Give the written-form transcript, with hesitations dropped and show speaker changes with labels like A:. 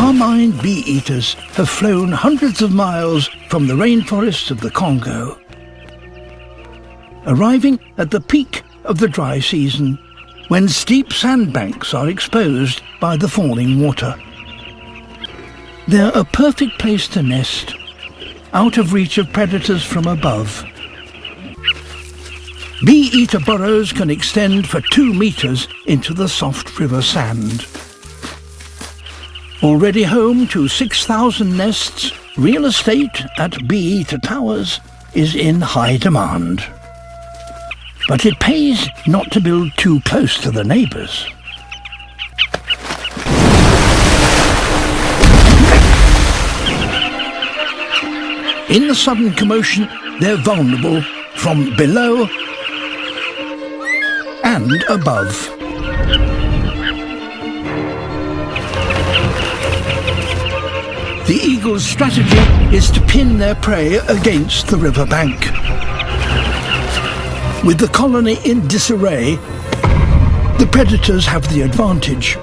A: Carmine bee-eaters have flown hundreds of miles from the rainforests of the Congo. Arriving at the peak of the dry season, when steep sandbanks are exposed by the falling water. They're a perfect place to nest, out of reach of predators from above. Bee-eater burrows can extend for 2 meters into the soft river sand. Already home to 6,000 nests, real estate at bee-eater towers is in high demand. But it pays not to build too close to the neighbours. In the sudden commotion, they're vulnerable from below and above. The eagle's strategy is to pin their prey against the riverbank. With the colony in disarray, the predators have the advantage.